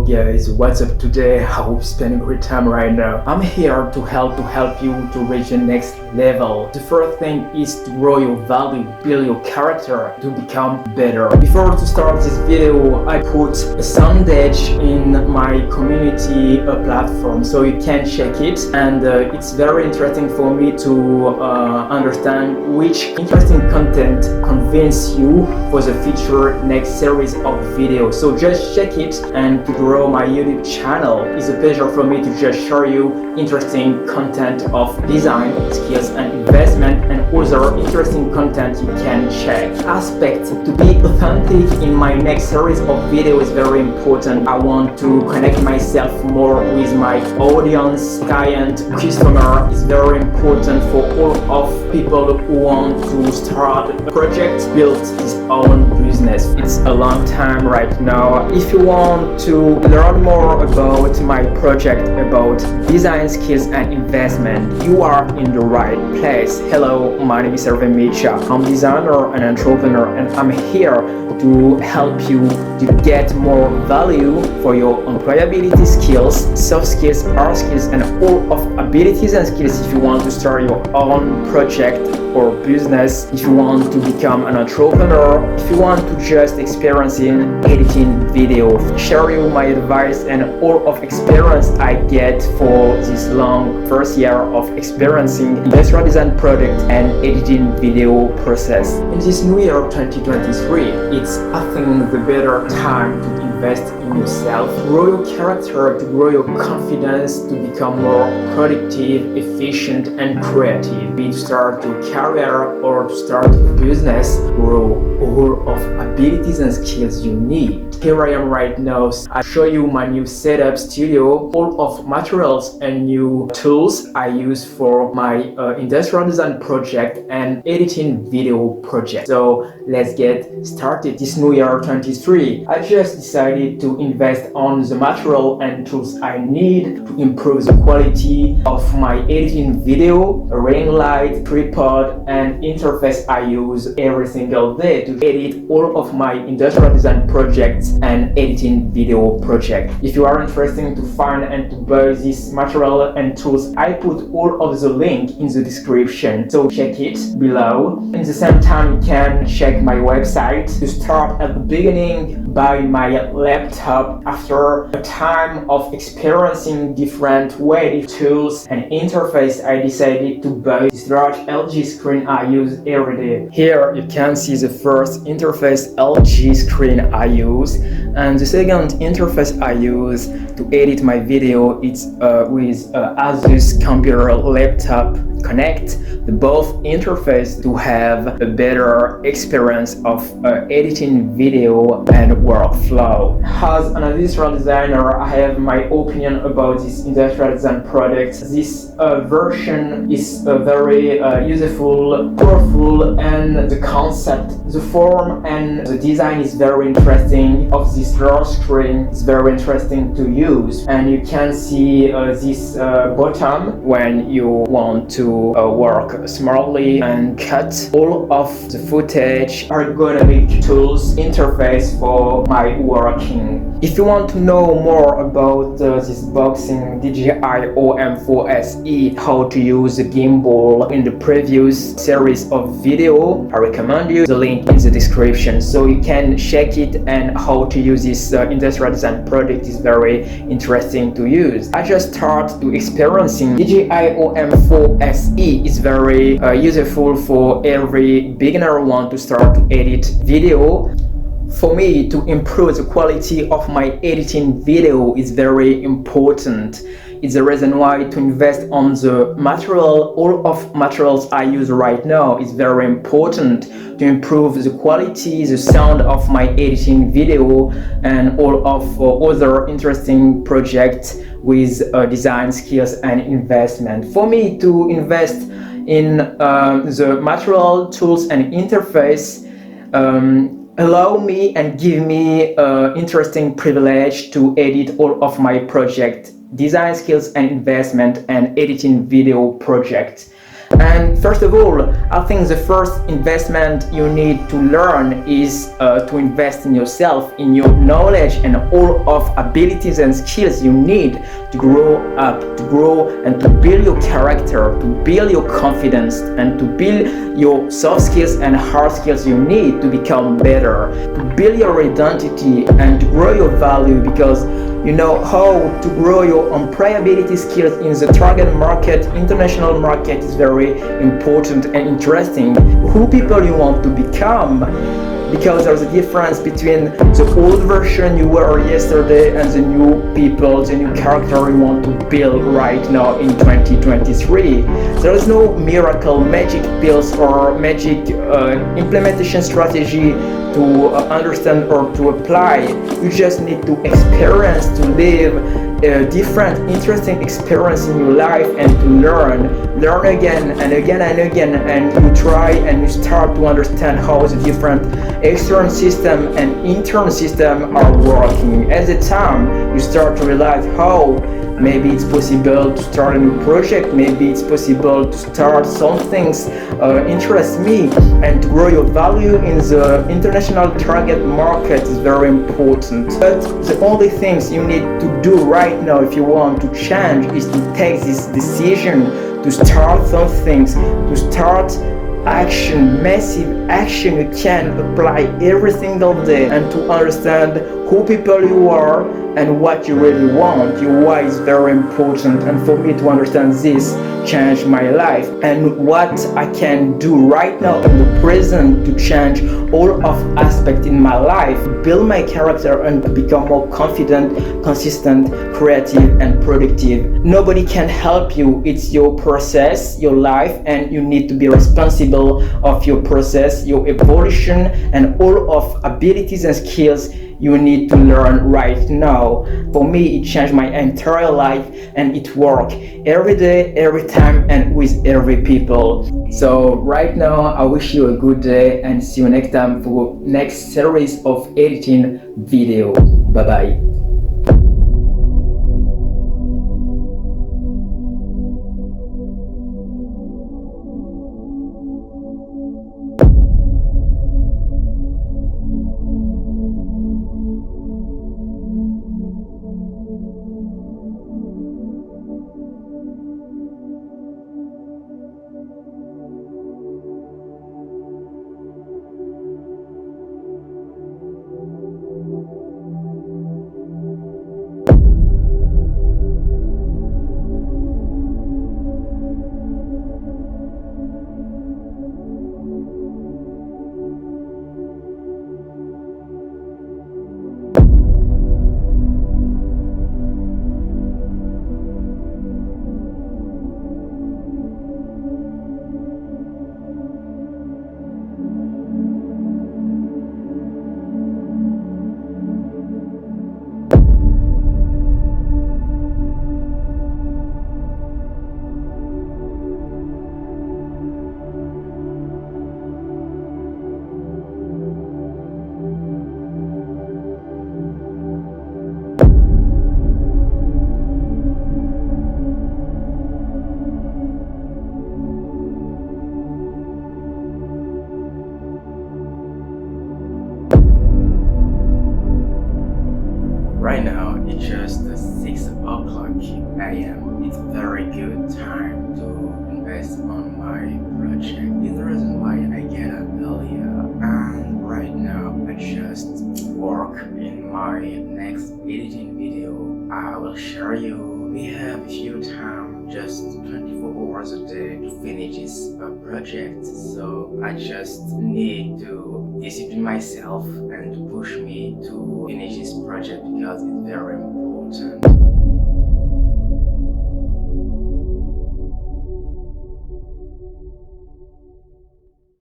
guys, what's up today? I hope you're spending a great time right now. I'm here to help you to reach the next level. The first thing is to grow your value, build your character to become better. Before to start this video, I put a sondage in my community platform so you can check it, and it's very interesting for me to understand which interesting content convince you for the future next series of videos. So just check it, and to grow my YouTube channel, it's a pleasure for me to just show you interesting content of design, skills and investment, and other interesting content you can check. Aspect to be authentic in my next series of videos is very important. I want to connect myself more with my audience, client, customer. It's very important for all of people who want to start a project, build his own business. It's a long time right now. If you want to learn more about my project about design, skills and investment, you are in the right place. Hello, my name is Implementaion. I'm a designer and entrepreneur, and I'm here to help you to get more value for your employability skills, soft skills, hard skills, and all of abilities and skills if you want to start your own project or business, if you want to become an entrepreneur, if you want to just experience in editing video. Share you my advice and all of experience I get for this long first year of experiencing industrial design product and editing video process. In this new year 2023, it's I think the better time to invest in yourself, grow your character, to grow your confidence, to become more productive, efficient and creative. Be to start your career or to start a business, grow all of abilities and skills you need. Here I am right now. I show you my new setup studio, all of materials and new tools I use for my industrial design project and editing video project. So let's get started. This new year 23, I just decided to invest on the material and tools I need to improve the quality of my editing video, ring light, tripod and interface I use every single day to edit all of my industrial design projects and editing video project. If you are interested to find and to buy this material and tools, I put all of the link in the description, so check it below. In the same time, you can check my website. To start at the beginning, buy my laptop. After a time of experiencing different way tools and interface, I decided to buy this large LG screen I use every day. Here you can see the first interface LG screen I use, and the second interface I use to edit my video is with Asus computer laptop Connect. The both interface to have a better experience of editing video and workflow. As an industrial designer, I have my opinion about this industrial design product. This version is very useful, powerful, and the concept, the form and the design is very interesting. Of this large screen is very interesting to use, and you can see this bottom when you want to work smartly and cut all of the footage. Ergonomic tools interface for my working. If you want to know more about this boxing DJI OM4 SE, how to use the gimbal in the previous series of video, I recommend you the link in the description so you can check it, and how to use this industrial design product is very interesting to use. I just start to experiencing DJI OM4 SE. Is very useful for every beginner who want to start to edit video. For me, to improve the quality of my editing video is very important. It's the reason why to invest on the material. All of materials I use right now is very important to improve the quality, the sound of my editing video, and all of other interesting projects with design skills and investment. For me to invest in the material, tools and interface allow me and give me interesting privilege to edit all of my project, design skills and investment and editing video projects. And first of all, I think the first investment you need to learn is to invest in yourself, in your knowledge and all of abilities and skills you need to grow up, to grow and to build your character, to build your confidence and to build your soft skills and hard skills you need to become better, to build your identity and to grow your value, because you know how to grow your employability skills in the target market, international market is very important and interesting. Who people you want to become, because there's a difference between the old version you were yesterday and the new people, the new character you want to build right now in 2023. There is no miracle magic pills or magic implementation strategy to understand or to apply. You just need to experience, to live a different interesting experience in your life and to learn again and again and again, and you try and you start to understand how the different external system and internal system are working. At the time you start to realize how maybe it's possible to start a new project, maybe it's possible to start some things interest me, and to grow your value in the international target market is very important. But the only things you need to do right now if you want to change is to take this decision to start some things, to start action, massive action you can apply every single day, and to understand who people you are and what you really want. Your why is very important, and for me to understand this changed my life, and what I can do right now in the present to change all of aspects in my life, build my character and become more confident, consistent, creative and productive. Nobody can help you. It's your process, your life, and you need to be responsible of your process, your evolution and all of abilities and skills you need to learn right now. For me, it changed my entire life, and it works every day, every time, and with every people. So right now, I wish you a good day and see you next time for next series of editing video. Bye bye. Right now it's just 6 o'clock AM. It's very good time to invest on my project. It's the reason why I get up earlier, and right now I just work in my next editing video. I will share you. We have a few time, just 24 hours a day to finish this project, so I just need to discipline myself and to push me to finish this project because it's very important.